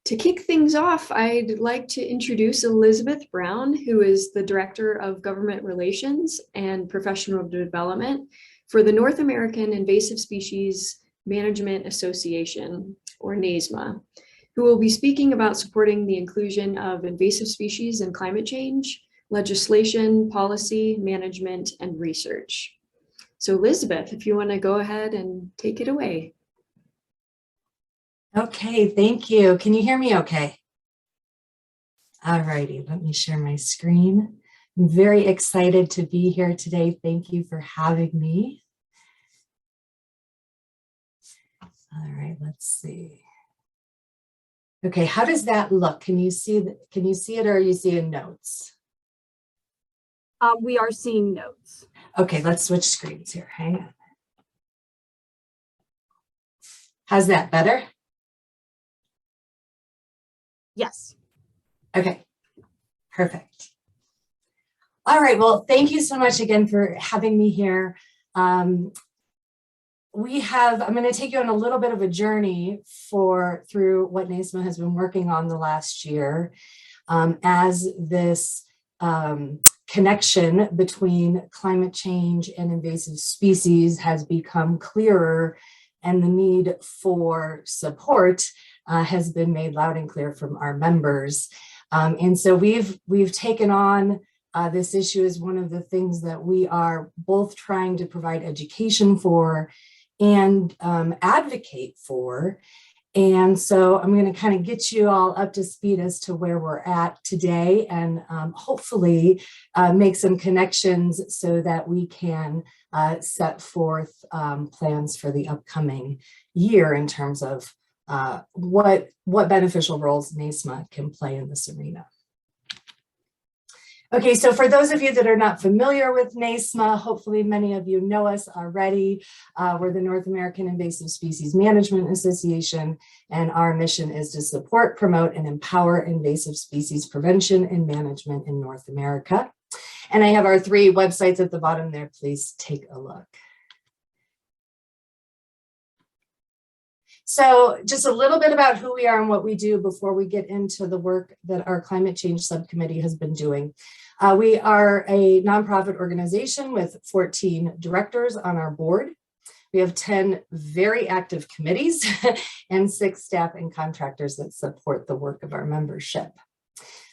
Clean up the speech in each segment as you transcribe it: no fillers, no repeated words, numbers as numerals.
To kick things off, I'd like to introduce Elizabeth Brown, who is the Director of Government Relations and Professional Development for the North American Invasive Species Management Association, or NAISMA, who will be speaking about supporting the inclusion of invasive species in climate change, legislation, policy, management, and research. So Elizabeth, if you want to go ahead and take it away. Okay, thank you. Can you hear me okay? All righty, let me share my screen. I'm very excited to be here today. Thank you for having me. All right, let's see. Okay, how does that look? Can you see it, or are you seeing notes? We are seeing notes. Okay, let's switch screens here. Hang on. How's that, better? Yes. Okay, perfect. All right, well, thank you so much again for having me here. I'm going to take you on a little bit of a journey through what NAISMA has been working on the last year as this connection between climate change and invasive species has become clearer, and the need for support has been made loud and clear from our members. And so we've taken on this issue as one of the things that we are both trying to provide education for and advocate for. And so I'm going to kind of get you all up to speed as to where we're at today, and hopefully make some connections so that we can set forth plans for the upcoming year in terms of what beneficial roles NAISMA can play in this arena. Okay, so for those of you that are not familiar with NAISMA, hopefully many of you know us already. We're the North American Invasive Species Management Association, and our mission is to support, promote, and empower invasive species prevention and management in North America. And I have our 3 websites at the bottom there. Please take a look. So just a little bit about who we are and what we do before we get into the work that our climate change subcommittee has been doing. We are a nonprofit organization with 14 directors on our board. We have 10 very active committees and 6 staff and contractors that support the work of our membership.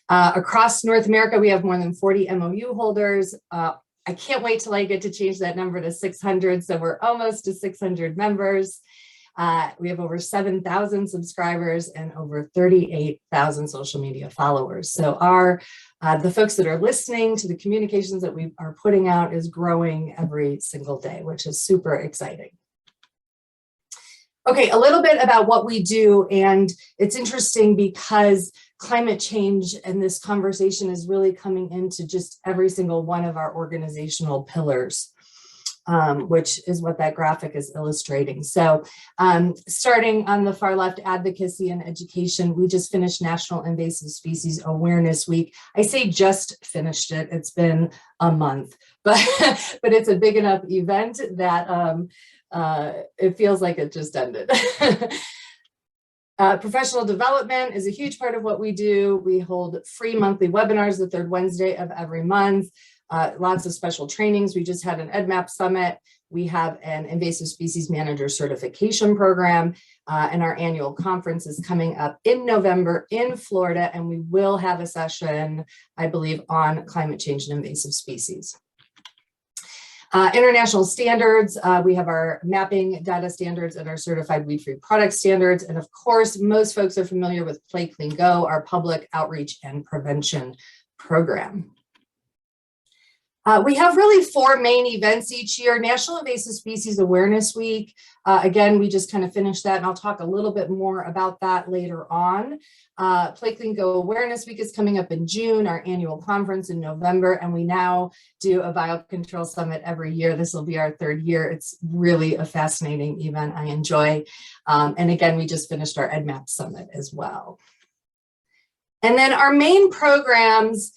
Across North America, we have more than 40 MOU holders. I can't wait till I get to change that number to 600, so we're almost to 600 members. We have over 7,000 subscribers and over 38,000 social media followers. So the folks that are listening to the communications that we are putting out is growing every single day, which is super exciting. Okay, a little bit about what we do, and it's interesting because climate change and this conversation is really coming into just every single one of our organizational pillars. Which is what that graphic is illustrating. So starting on the far left, advocacy and education, we just finished National Invasive Species Awareness Week. I say just finished it, it's been a month, but it's a big enough event that it feels like it just ended. Professional development is a huge part of what we do. We hold free monthly webinars the 3rd Wednesday of every month. Lots of special trainings. We just had an EdMap summit. We have an invasive species manager certification program, and our annual conference is coming up in November in Florida, and we will have a session, I believe, on climate change and invasive species. International standards, we have our mapping data standards and our certified weed-free product standards. And of course, most folks are familiar with Play Clean Go, our public outreach and prevention program. We have really 4 main events each year. National Invasive Species Awareness Week. Again, we just kind of finished that, and I'll talk a little bit more about that later on. Play Clean Go Awareness Week is coming up in June, our annual conference in November, and we now do a biocontrol summit every year. This will be our 3rd year. It's really a fascinating event I enjoy. And again, we just finished our EdMap summit as well. And then our main programs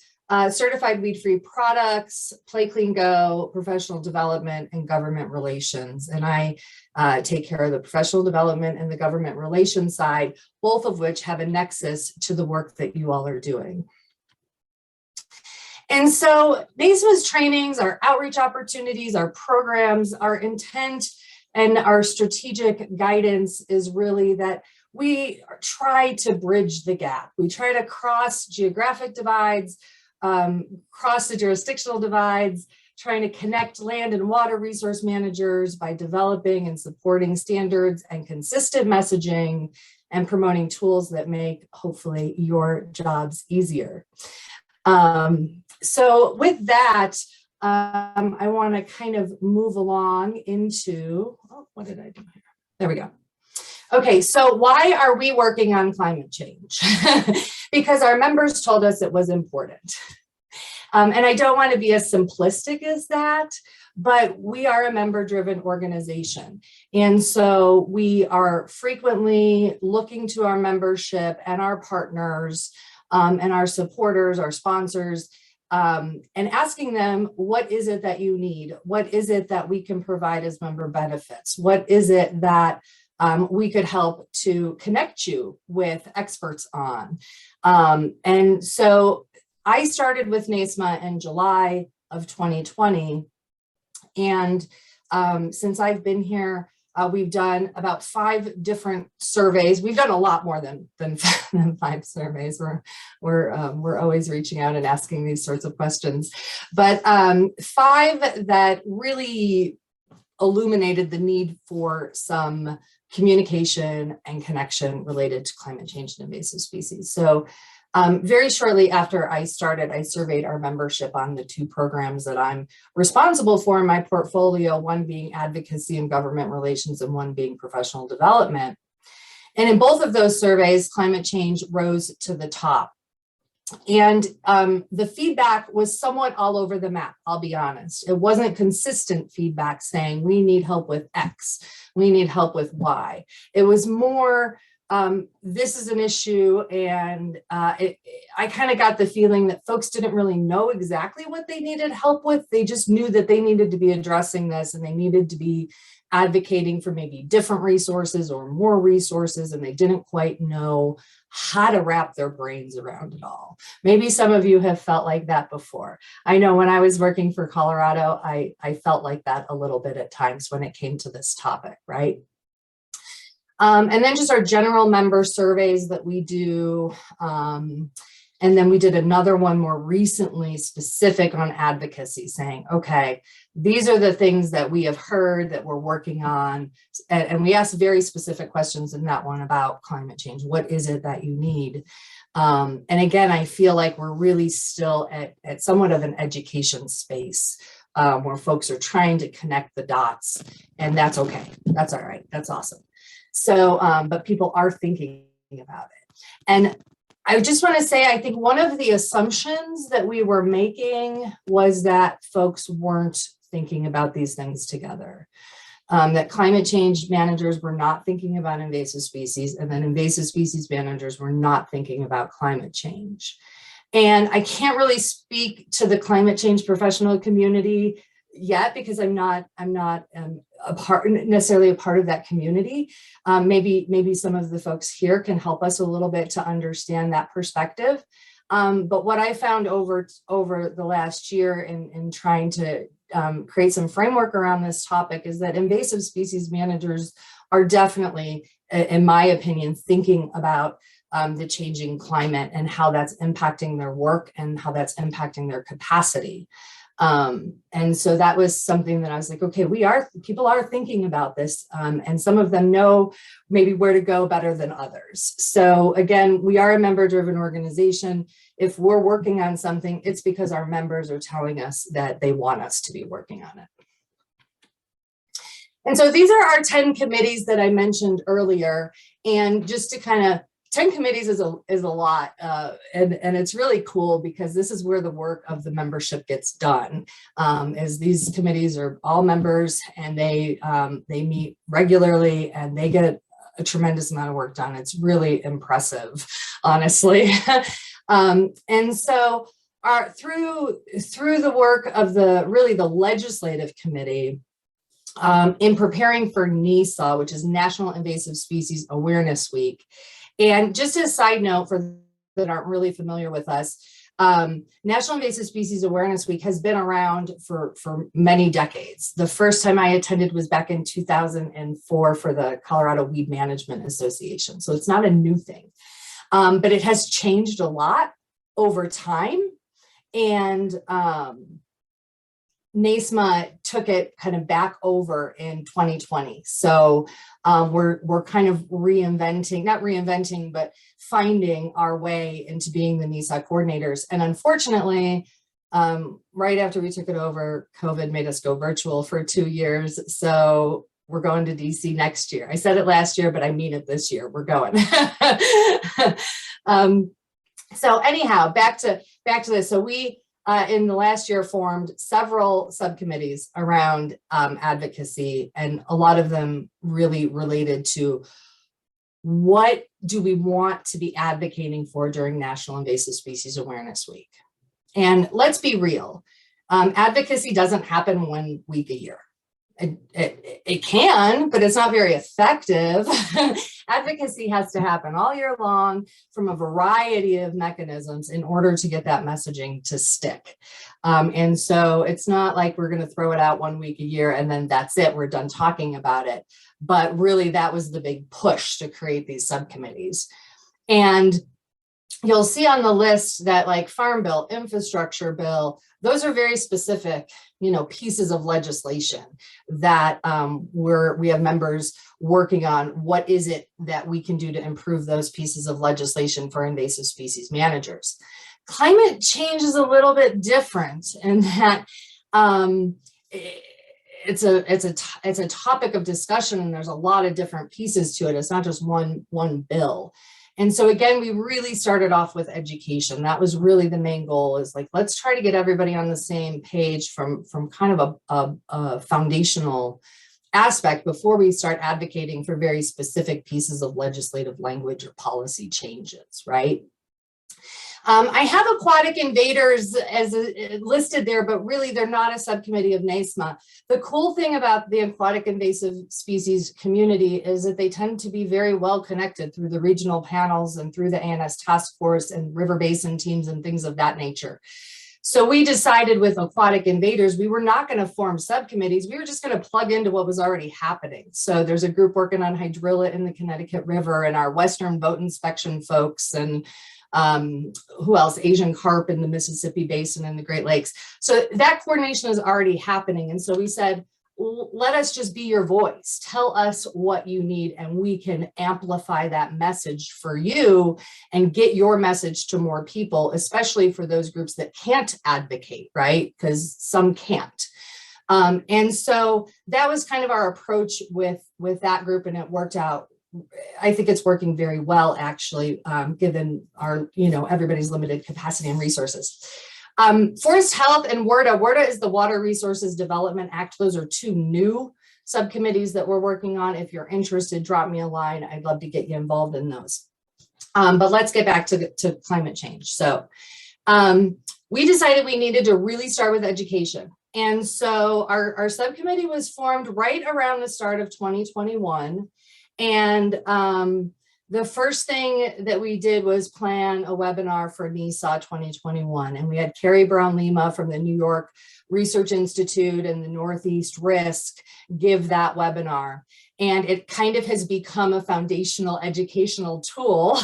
certified weed-free products, Play Clean Go, professional development, and government relations. And I take care of the professional development and the government relations side, both of which have a nexus to the work that you all are doing. And so NAISMA's trainings, our outreach opportunities, our programs, our intent, and our strategic guidance is really that we try to bridge the gap. We try to cross geographic divides, cross the jurisdictional divides, trying to connect land and water resource managers by developing and supporting standards and consistent messaging and promoting tools that make, hopefully, your jobs easier. So with that, I want to kind of move along into, oh, what did I do here? There we go. Okay, so why are we working on climate change? Because our members told us it was important. And I don't want to be as simplistic as that, but we are a member-driven organization. And so we are frequently looking to our membership and our partners and our supporters, our sponsors, and asking them, what is it that you need? What is it that we can provide as member benefits? What is it that we could help to connect you with experts on? And so I started with NAISMA in July of 2020. And since I've been here, we've done about 5 different surveys. We've done a lot more than 5 surveys. We're always reaching out and asking these sorts of questions. But 5 that really illuminated the need for some communication and connection related to climate change and invasive species. So very shortly after I started, I surveyed our membership on the 2 programs that I'm responsible for in my portfolio, one being advocacy and government relations and one being professional development. And in both of those surveys, climate change rose to the top. And the feedback was somewhat all over the map, I'll be honest. It wasn't consistent feedback saying we need help with X, we need help with Y. It was more, this is an issue, and I kind of got the feeling that folks didn't really know exactly what they needed help with. They just knew that they needed to be addressing this and they needed to be advocating for maybe different resources or more resources, and they didn't quite know how to wrap their brains around it all. Maybe some of you have felt like that before. I know when I was working for Colorado, I felt like that a little bit at times when it came to this topic, right? And then just our general member surveys that we do. And then we did another one more recently specific on advocacy, saying, okay, these are the things that we have heard that we're working on. And we asked very specific questions in that one about climate change. What is it that you need? And again, I feel like we're really still at somewhat of an education space where folks are trying to connect the dots, and that's okay. That's all right. That's awesome. So, but people are thinking about it. And I just want to say, I think one of the assumptions that we were making was that folks weren't thinking about these things together, that climate change managers were not thinking about invasive species, and then invasive species managers were not thinking about climate change. And I can't really speak to the climate change professional community yet because I'm not necessarily a part of that community. Maybe some of the folks here can help us a little bit to understand that perspective. But what I found over the last year in trying to create some framework around this topic is that invasive species managers are definitely, in my opinion, thinking about the changing climate and how that's impacting their work and how that's impacting their capacity. And so that was something that I was like, okay, people are thinking about this, and some of them know maybe where to go better than others. So again, we are a member-driven organization. If we're working on something, it's because our members are telling us that they want us to be working on it. And so these are our 10 committees that I mentioned earlier. And just to kind of 10 committees is a lot, and it's really cool because this is where the work of the membership gets done. As these committees are all members, and they meet regularly, and they get a tremendous amount of work done. It's really impressive, honestly. And so through the work of the legislative committee, in preparing for NISA, which is National Invasive Species Awareness Week. And just as a side note for that aren't really familiar with us, National Invasive Species Awareness Week has been around for many decades. The first time I attended was back in 2004 for the Colorado Weed Management Association. So it's not a new thing, but it has changed a lot over time. And NAISMA took it kind of back over in 2020. So we're kind of not reinventing, but finding our way into being the NISA coordinators. And unfortunately, right after we took it over, COVID made us go virtual for 2 years. So we're going to DC next year. I said it last year, but I mean it this year. We're going. So anyhow, back to this. So we, in the last year, formed several subcommittees around advocacy, and a lot of them really related to what do we want to be advocating for during National Invasive Species Awareness Week. And let's be real, advocacy doesn't happen 1 week a year. It can, but it's not very effective. Advocacy has to happen all year long from a variety of mechanisms in order to get that messaging to stick. And so it's not like we're going to throw it out 1 week a year and then that's it, we're done talking about it. But really, that was the big push to create these subcommittees. And you'll see on the list that like Farm Bill, Infrastructure Bill, those are very specific, pieces of legislation that we have members working on. What is it that we can do to improve those pieces of legislation for invasive species managers? Climate change is a little bit different in that it's a topic of discussion, and there's a lot of different pieces to it. It's not just one bill. And so again, we really started off with education. That was really the main goal, is like, let's try to get everybody on the same page from kind of a foundational aspect before we start advocating for very specific pieces of legislative language or policy changes, right? I have aquatic invaders as listed there, but really they're not a subcommittee of NAISMA. The cool thing about the aquatic invasive species community is that they tend to be very well connected through the regional panels and through the ANS task force and river basin teams and things of that nature. So we decided with aquatic invaders, we were not going to form subcommittees. We were just going to plug into what was already happening. So there's a group working on hydrilla in the Connecticut River, and our Western boat inspection folks, and who else? Asian carp in the Mississippi Basin and the Great Lakes. So that coordination is already happening. And so we said, let us just be your voice. Tell us what you need, and we can amplify that message for you and get your message to more people, especially for those groups that can't advocate, right? Because some can't. And so that was kind of our approach with that group, and it worked out. I think it's working very well, actually, given our, everybody's limited capacity and resources. Forest Health and WRDA. WRDA is the Water Resources Development Act. Those are two new subcommittees that we're working on. If you're interested, drop me a line. I'd love to get you involved in those. But let's get back to climate change. So we decided we needed to really start with education. And so our subcommittee was formed right around the start of 2021. And the first thing that we did was plan a webinar for NISA 2021. And we had Carrie Brown-Lima from the New York Research Institute and the Northeast RISC give that webinar. And it kind of has become a foundational educational tool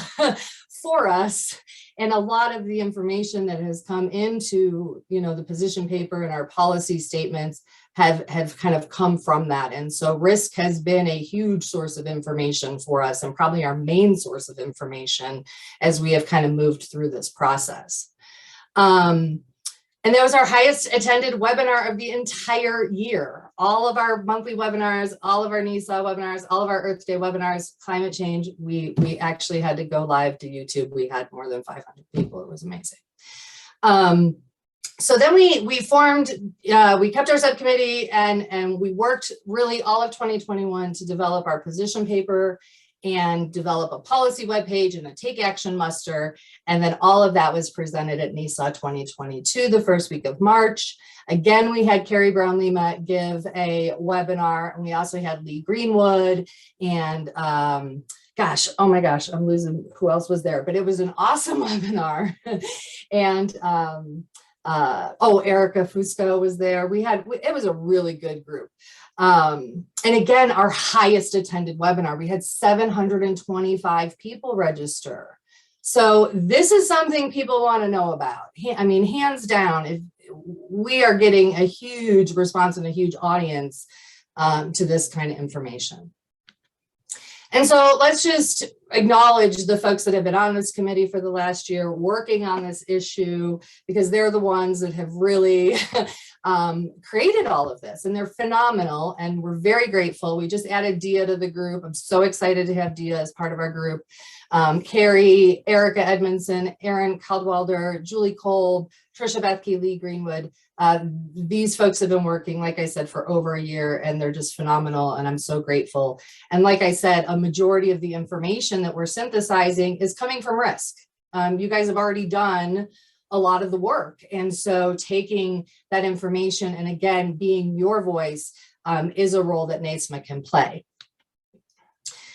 for us. And a lot of the information that has come into, the position paper and our policy statements have kind of come from that. And so RISC has been a huge source of information for us, and probably our main source of information as we have kind of moved through this process. And that was our highest attended webinar of the entire year. All of our monthly webinars, all of our NISA webinars, all of our Earth Day webinars, climate change, we actually had to go live to YouTube. We had more than 500 people. It was amazing. So then we formed, we kept our subcommittee, and we worked really all of 2021 to develop our position paper and develop a policy webpage and a take action muster. And then all of that was presented at NAISMA 2022, the first week of March. Again, we had Carrie Brown Lima give a webinar, and we also had Lee Greenwood and gosh, oh my gosh, I'm losing who else was there, but it was an awesome webinar. And Erica Fusco was there. It was a really good group. And again, our highest attended webinar, we had 725 people register. So this is something people want to know about. I mean, hands down, if we are getting a huge response and a huge audience to this kind of information. And so let's just acknowledge the folks that have been on this committee for the last year working on this issue, because they're the ones that have really created all of this, and they're phenomenal, and we're very grateful. We just added Dia to the group. I'm so excited to have Dia as part of our group. Carrie, Erica Edmondson, Erin Caldwelder, Julie Kolb, Trisha Bethke, Lee Greenwood. These folks have been working, like I said, for over a year, and they're just phenomenal, and I'm so grateful. And like I said, a majority of the information that we're synthesizing is coming from RISCC. You guys have already done a lot of the work, and so taking that information and again, being your voice is a role that NAISMA can play.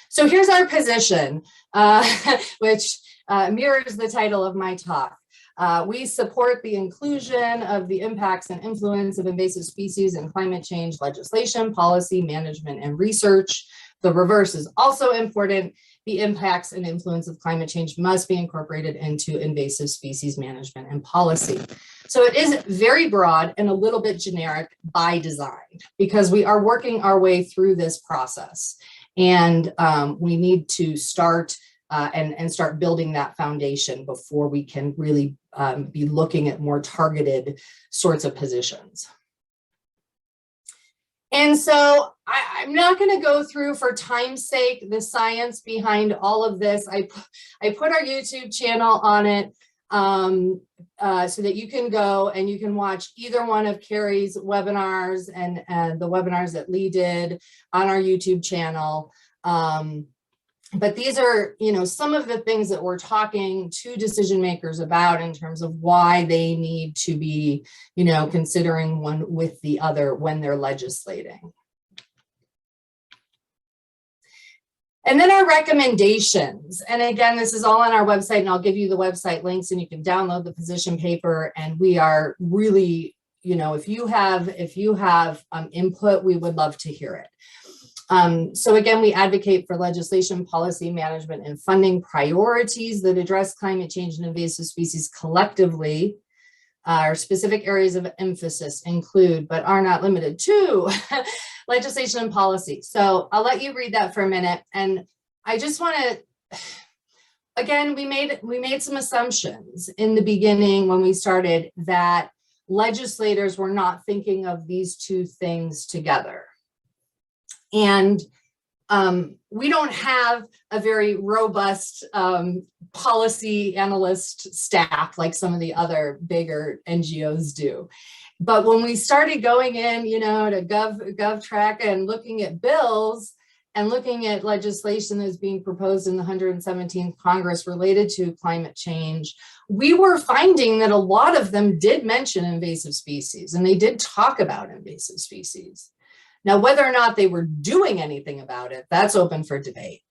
So here's our position, which mirrors the title of my talk. We support the inclusion of the impacts and influence of invasive species in climate change legislation, policy, management, and research. The reverse is also important. The impacts and influence of climate change must be incorporated into invasive species management and policy. So it is very broad and a little bit generic by design, because we are working our way through this process. And we need to start and start building that foundation before we can really be looking at more targeted sorts of positions. And so I'm not going to go through, for time's sake, the science behind all of this. I put our YouTube channel on it so that you can go and you can watch either one of Carrie's webinars and the webinars that Lee did on our YouTube channel. But these are, some of the things that we're talking to decision makers about in terms of why they need to be, considering one with the other when they're legislating. And then our recommendations. And again, this is all on our website, and I'll give you the website links and you can download the position paper. And we are really, if you have input, we would love to hear it. So again, we advocate for legislation, policy, management, and funding priorities that address climate change and invasive species collectively. Our specific areas of emphasis include, but are not limited to, legislation and policy. So I'll let you read that for a minute. And I just want to, again, we made some assumptions in the beginning when we started that legislators were not thinking of these two things together. And we don't have a very robust policy analyst staff like some of the other bigger NGOs do. But when we started going in, to GovTrack and looking at bills and looking at legislation that's being proposed in the 117th Congress related to climate change, we were finding that a lot of them did mention invasive species, and they did talk about invasive species. Now, whether or not they were doing anything about it, that's open for debate.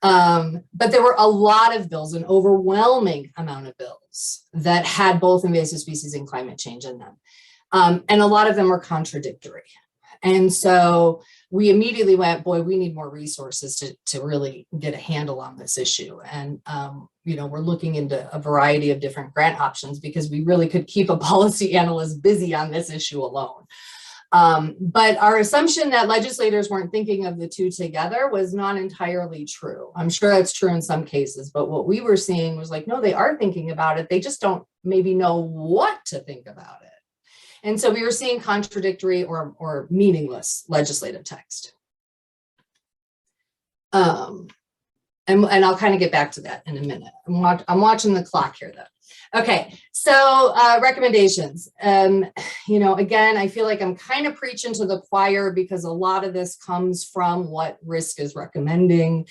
But there were a lot of bills, an overwhelming amount of bills that had both invasive species and climate change in them. And a lot of them were contradictory. And so we immediately went, boy, we need more resources to really get a handle on this issue. And, we're looking into a variety of different grant options because we really could keep a policy analyst busy on this issue alone. But our assumption that legislators weren't thinking of the two together was not entirely true. I'm sure that's true in some cases, but what we were seeing was like, no, they are thinking about it. They just don't maybe know what to think about it. And so we were seeing contradictory or meaningless legislative text. And I'll kind of get back to that in a minute. I'm watching the clock here though. Okay, so recommendations. You know, again, I feel like I'm kind of preaching to the choir because a lot of this comes from what RISC is recommending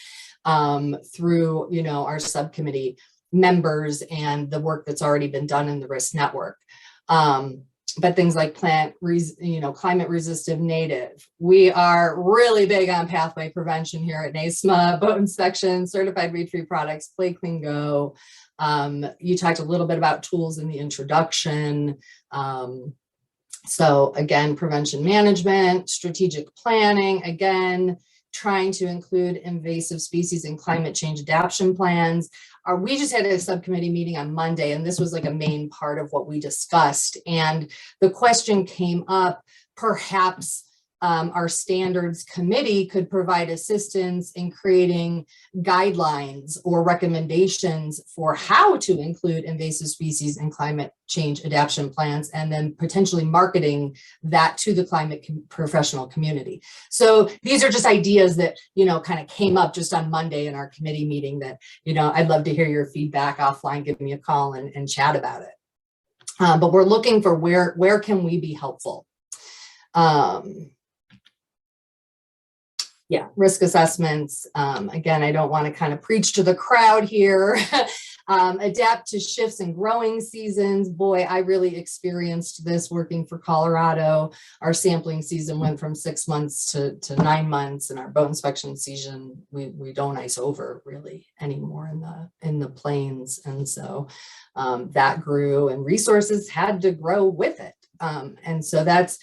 through, you know, our subcommittee members and the work that's already been done in the RISC network. But things like climate resistive native. We are really big on pathway prevention here at NAISMA, boat inspection, certified weed-free products, Play Clean Go. You talked a little bit about tools in the introduction. So again, prevention management, strategic planning, again, trying to include invasive species and climate change adaptation plans. We just had a subcommittee meeting on Monday, and this was like a main part of what we discussed. And the question came up, perhaps our standards committee could provide assistance in creating guidelines or recommendations for how to include invasive species in climate change adaptation plans, and then potentially marketing that to the climate professional community. So these are just ideas that, you know, kind of came up just on Monday in our committee meeting that, you know, I'd love to hear your feedback offline, give me a call and chat about it. But we're looking for where can we be helpful? Yeah, risk assessments. Again, I don't want to kind of preach to the crowd here. Adapt to shifts in growing seasons. Boy, I really experienced this working for Colorado. Our sampling season went from 6 months to 9 months, and our boat inspection season, we don't ice over really anymore in the plains. And so that grew, and resources had to grow with it. And so that's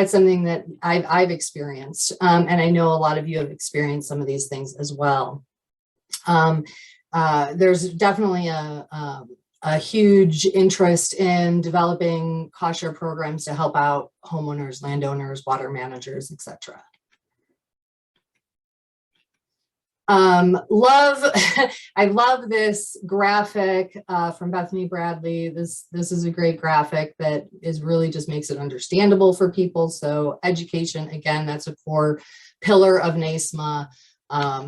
something that I've experienced. And I know a lot of you have experienced some of these things as well. There's definitely a huge interest in developing cost share programs to help out homeowners, landowners, water managers, etc. I love this graphic from Bethany Bradley. This is a great graphic that really just makes it understandable for people. So education, again, that's a core pillar of NAISMA.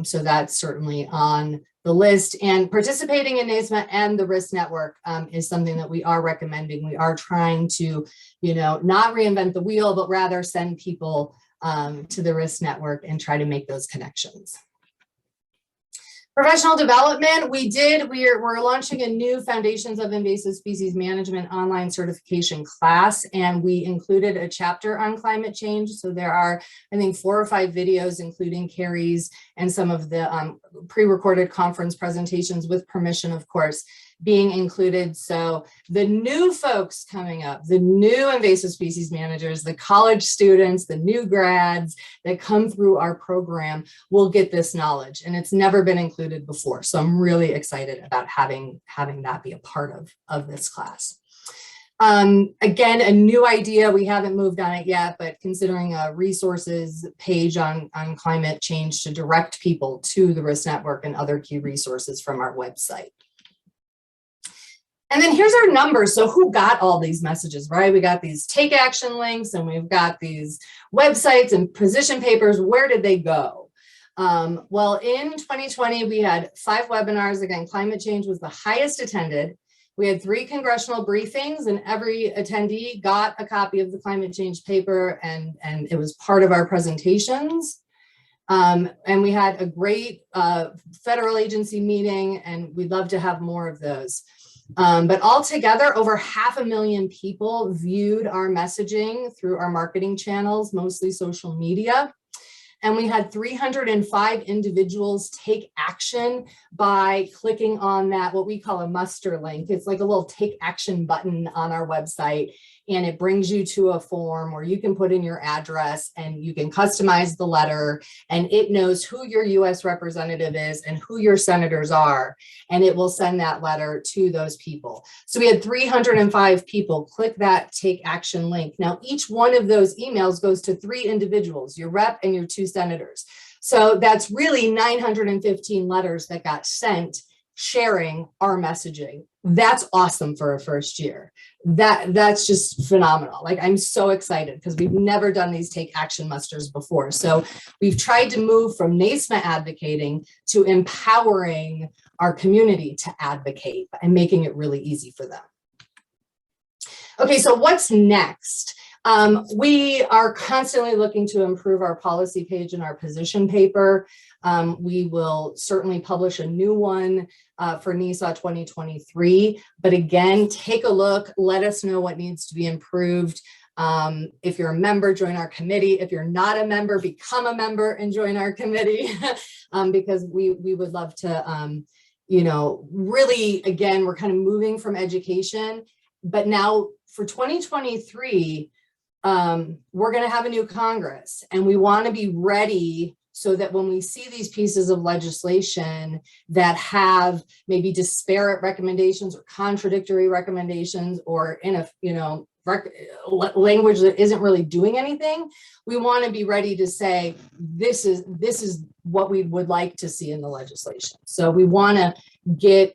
So that's certainly on the list, and participating in NAISMA and the RISC network is something that we are recommending. We are trying to, you know, not reinvent the wheel, but rather send people to the RISC network and try to make those connections. Professional development, we're launching a new Foundations of Invasive Species Management online certification class, and we included a chapter on climate change. So there are, I think, 4 or 5 videos, including Carrie's and some of the pre-recorded conference presentations with permission, of course, being included. So the new folks coming up, the new invasive species managers, the college students, the new grads that come through our program will get this knowledge, and it's never been included before. So I'm really excited about having that be a part of this class. Again, a new idea, we haven't moved on it yet, but considering a resources page on climate change to direct people to the RISC network and other key resources from our website. And then here's our numbers. So who got all these messages, right? We got these take action links, and we've got these websites and position papers. Where did they go? Well, in 2020, we had 5 webinars. Again, climate change was the highest attended. We had 3 congressional briefings, and every attendee got a copy of the climate change paper, and it was part of our presentations. And we had a great federal agency meeting, and we'd love to have more of those. But altogether, over 500,000 people viewed our messaging through our marketing channels, mostly social media. And we had 305 individuals take action by clicking on that, what we call a muster link. It's like a little take action button on our website, and it brings you to a form where you can put in your address and you can customize the letter, and it knows who your US representative is and who your senators are, and it will send that letter to those people. So we had 305 people click that take action link. Now, each one of those emails goes to 3 individuals, your rep and your 2 senators. So that's really 915 letters that got sent sharing our messaging. That's awesome for a first year. That's just phenomenal. Like, I'm so excited because we've never done these take action musters before. So we've tried to move from NAISMA advocating to empowering our community to advocate and making it really easy for them. Okay, so what's next? We are constantly looking to improve our policy page and our position paper. We will certainly publish a new one for NISA 2023. But again, take a look, let us know what needs to be improved. If you're a member, join our committee. If you're not a member, become a member and join our committee because we would love to, you know, really, again, we're kind of moving from education, but now for 2023, we're going to have a new Congress and we want to be ready so that when we see these pieces of legislation that have maybe disparate recommendations or contradictory recommendations or in a, you know, language that isn't really doing anything, we want to be ready to say, this is what we would like to see in the legislation. So we want to get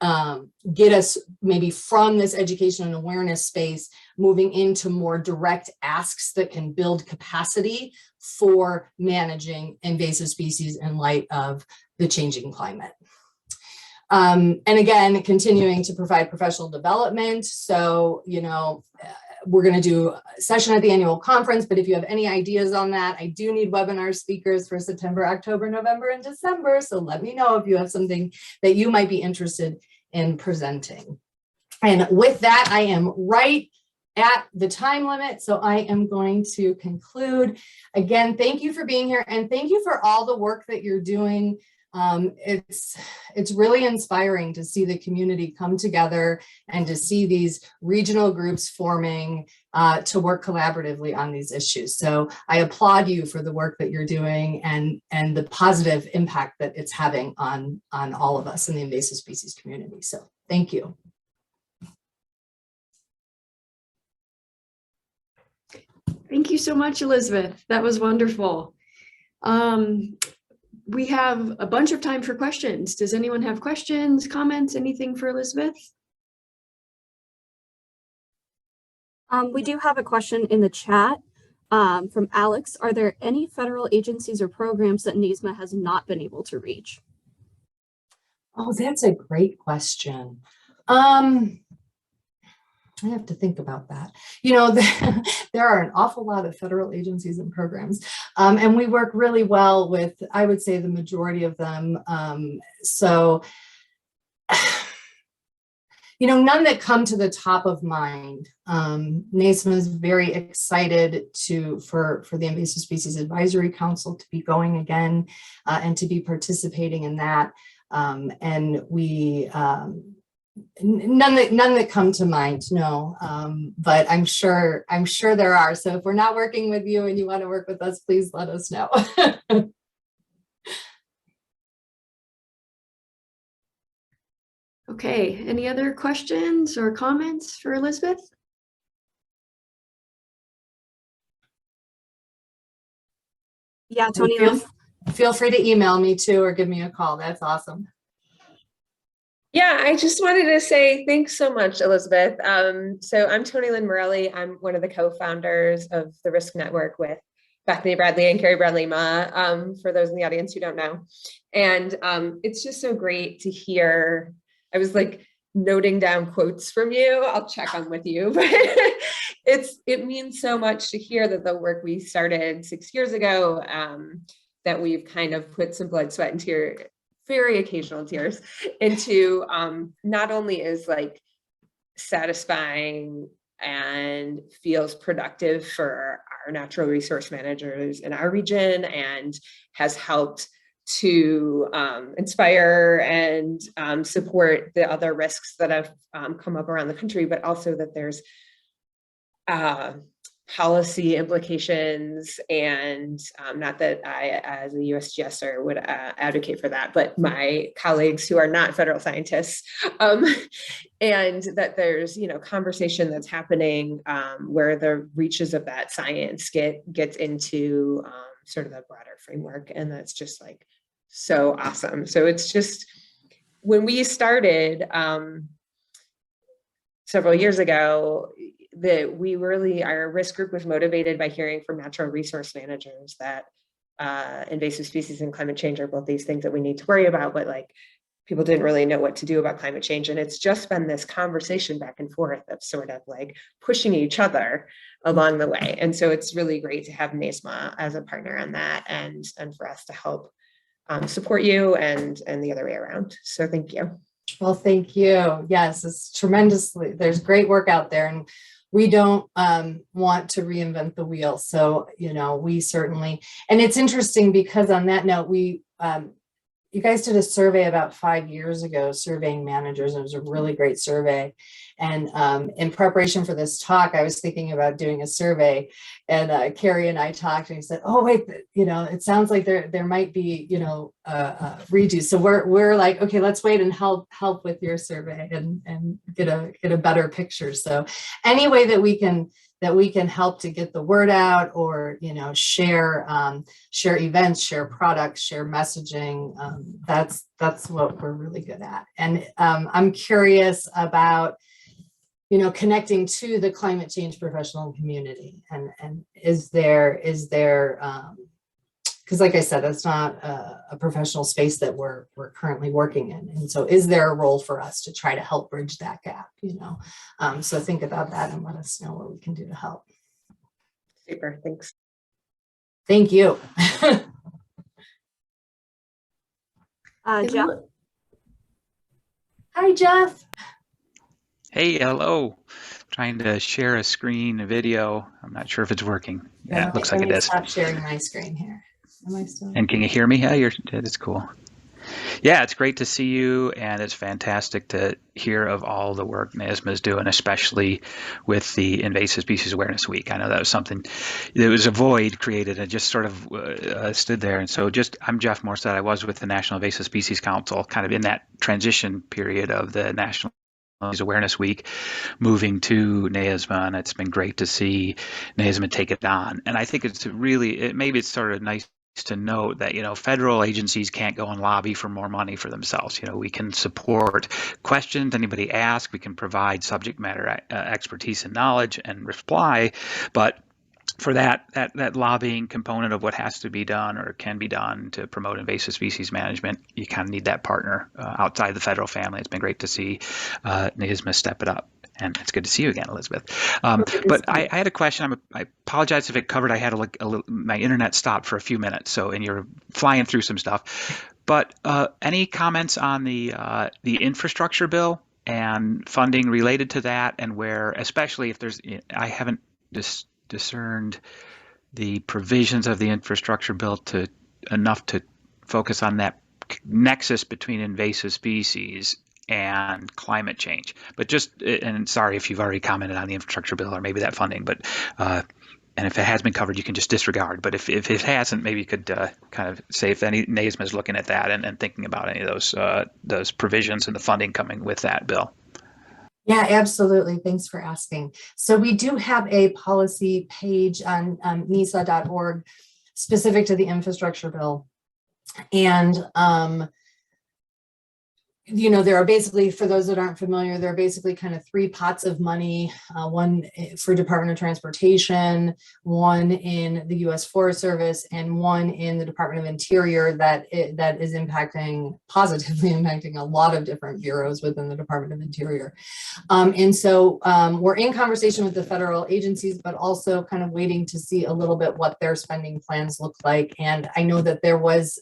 us maybe from this education and awareness space, moving into more direct asks that can build capacity for managing invasive species in light of the changing climate. And again, continuing to provide professional development. So, you know, we're going to do a session at the annual conference, but if you have any ideas on that, I do need webinar speakers for September, October, November, and December. So let me know if you have something that you might be interested in presenting. And with that, I am right at the time limit. So I am going to conclude. Again, thank you for being here and thank you for all the work that you're doing. It's really inspiring to see the community come together and to see these regional groups forming to work collaboratively on these issues. So I applaud you for the work that you're doing and the positive impact that it's having on all of us in the invasive species community. So thank you. Thank you so much, Elizabeth. That was wonderful. We have a bunch of time for questions. Does anyone have questions, comments, anything for Elizabeth? We do have a question in the chat from Alex. Are there any federal agencies or programs that NAISMA has not been able to reach? Oh, that's a great question. I have to think about that. You know, there are an awful lot of federal agencies and programs, and we work really well with, I would say, the majority of them. So, you know, none that come to the top of mind. NAISMA is very excited for the Invasive Species Advisory Council to be going again and to be participating in that. And we none that come to mind, no, but I'm sure there are. So if we're not working with you and you want to work with us, please let us know. Okay, any other questions or comments for Elizabeth? Yeah, Tony. Feel free to email me too or give me a call. That's awesome. Yeah, I just wanted to say thanks so much, Elizabeth. So I'm Tony Lynn Morelli. I'm one of the co-founders of the RISC Network with Bethany Bradley and Carrie Bradley Ma, for those in the audience who don't know. And it's just so great to hear. I was like noting down quotes from you. I'll check on with you, but it means so much to hear that the work we started 6 years ago, that we've kind of put some blood, sweat, and tears, very occasional tears, into not only is like satisfying and feels productive for our natural resource managers in our region and has helped to inspire and support the other risks that have come up around the country, but also that there's policy implications, and not that I, as a USGSer, would advocate for that, but my colleagues who are not federal scientists, and that there's, you know, conversation that's happening where the reaches of that science gets into sort of the broader framework, and that's just like so awesome. So it's just, when we started several years ago, that we really, our risk group was motivated by hearing from natural resource managers that invasive species and climate change are both these things that we need to worry about, but like people didn't really know what to do about climate change. And it's just been this conversation back and forth of sort of like pushing each other along the way. And so it's really great to have NAISMA as a partner on that, and for us to help support you and the other way around. So thank you. Well, thank you. Yes, it's tremendously, there's great work out there, and we don't want to reinvent the wheel. So, you know, we certainly, and it's interesting because on that note, you guys did a survey about 5 years ago, surveying managers. It was a really great survey. And in preparation for this talk, I was thinking about doing a survey, and Carrie and I talked, and he said, "Oh wait, you know, it sounds like there might be, you know, redo." So we're like, okay, let's wait and help with your survey and get a better picture. So any way that we can help to get the word out, or, you know, share events, share products, share messaging, that's what we're really good at. And I'm curious about, you know, connecting to the climate change professional community, and is there because like I said, that's not a professional space that we're currently working in. And so is there a role for us to try to help bridge that gap, you know? So think about that and let us know what we can do to help. Super, thanks. Thank you. Jeff? Hi, Jeff. Hey, hello. Trying to share a screen, a video. I'm not sure if it's working. Yeah, it looks like it is. Stop sharing my screen here. Am I still? And can you hear me? Yeah, it's cool. Yeah, it's great to see you, and it's fantastic to hear of all the work NAISMA is doing, especially with the Invasive Species Awareness Week. I know that was something, there was a void created and just sort of stood there. And so I'm Jeff Morstead. I was with the National Invasive Species Council, kind of in that transition period of the National Awareness Week, moving to NAISMA, and it's been great to see NAISMA take it on. And I think it's really, maybe it's sort of nice to note that, you know, federal agencies can't go and lobby for more money for themselves. You know, we can support questions anybody asks, we can provide subject matter expertise and knowledge and reply, but for that lobbying component of what has to be done or can be done to promote invasive species management, you kind of need that partner outside the federal family. It's been great to see NAISMA step it up. And it's good to see you again, Elizabeth. But I had a question. I apologize if it covered. I had my internet stopped for a few minutes, and you're flying through some stuff. But any comments on the infrastructure bill and funding related to that, and where, especially if there's, I haven't discerned the provisions of the infrastructure bill enough to focus on that nexus between invasive species and climate change. But and sorry if you've already commented on the infrastructure bill or maybe that funding, but and if it has been covered, you can just disregard. But if it hasn't, maybe you could kind of say if any NAISMA is looking at that and thinking about any of those provisions and the funding coming with that bill. Yeah, absolutely. Thanks for asking. So we do have a policy page on NISA.org specific to the infrastructure bill. And you know, there are basically, for those that aren't familiar, there are basically kind of three pots of money, one for Department of Transportation, one in the U.S. Forest Service, and one in the Department of Interior that is positively impacting a lot of different bureaus within the Department of Interior. And so we're in conversation with the federal agencies, but also kind of waiting to see a little bit what their spending plans look like. And I know that there was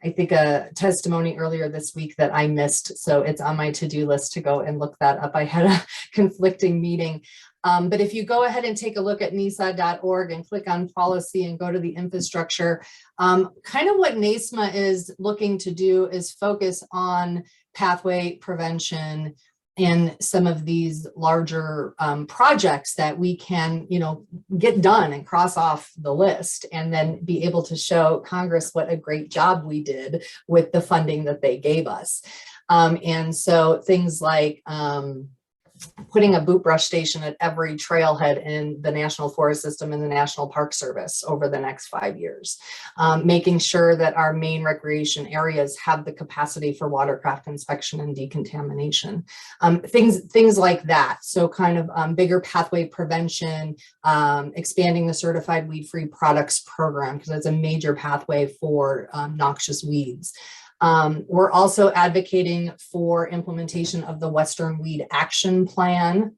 I think a testimony earlier this week that I missed. So it's on my to-do list to go and look that up. I had a conflicting meeting. But if you go ahead and take a look at NISA.org and click on policy and go to the infrastructure, kind of what NAISMA is looking to do is focus on pathway prevention in some of these larger projects that we can, you know, get done and cross off the list, and then be able to show Congress what a great job we did with the funding that they gave us. And so things like putting a boot brush station at every trailhead in the National Forest System and the National Park Service over the next 5 years, making sure that our main recreation areas have the capacity for watercraft inspection and decontamination, things like that. So kind of bigger pathway prevention, expanding the certified weed-free products program, because that's a major pathway for noxious weeds. We're also advocating for implementation of the Western Weed Action Plan,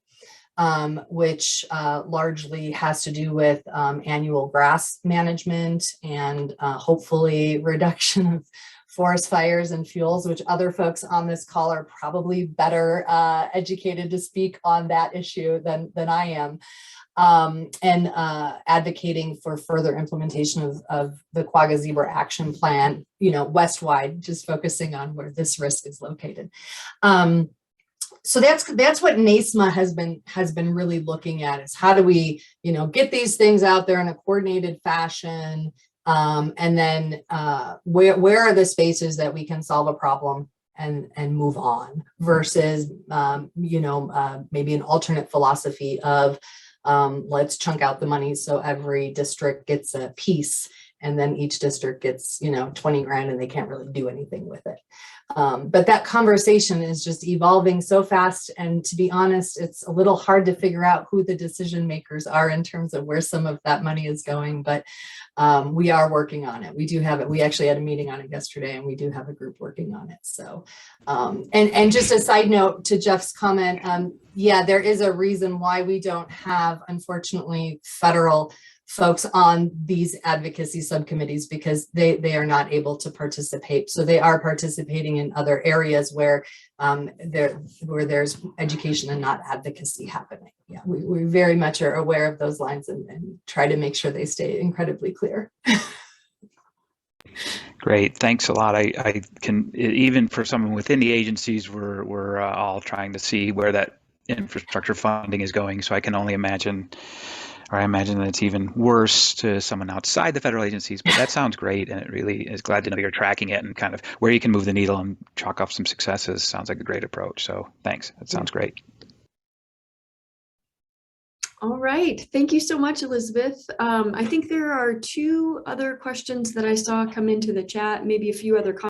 which largely has to do with annual grass management and hopefully reduction of forest fires and fuels, which other folks on this call are probably better educated to speak on that issue than I am. And advocating for further implementation of the Quagga Zebra Action Plan, westwide, just focusing on where this risk is located. So that's what NAISMA has been really looking at, is how do we, get these things out there in a coordinated fashion, and then where are the spaces that we can solve a problem and move on, versus maybe an alternate philosophy of let's chunk out the money so every district gets a piece, and then each district gets 20 grand and they can't really do anything with it. But that conversation is just evolving so fast, and to be honest, it's a little hard to figure out who the decision makers are in terms of where some of that money is going, but we are working on it. We do have it. We actually had a meeting on it yesterday, and we do have a group working on it. So, and just a side note to Jeff's comment, yeah, there is a reason why we don't have, unfortunately, federal folks on these advocacy subcommittees, because they are not able to participate. So they are participating in other areas where there's education and not advocacy happening. Yeah, we very much are aware of those lines and try to make sure they stay incredibly clear. Great, thanks a lot. I can, even for someone within the agencies, we're all trying to see where that infrastructure funding is going. So I can only imagine, or I imagine that it's even worse to someone outside the federal agencies, but that sounds great. And it really is glad to know you're tracking it and kind of where you can move the needle and chalk off some successes. Sounds like a great approach. So thanks. That sounds great. All right. Thank you so much, Elizabeth. I think there are 2 other questions that I saw come into the chat, maybe a few other comments.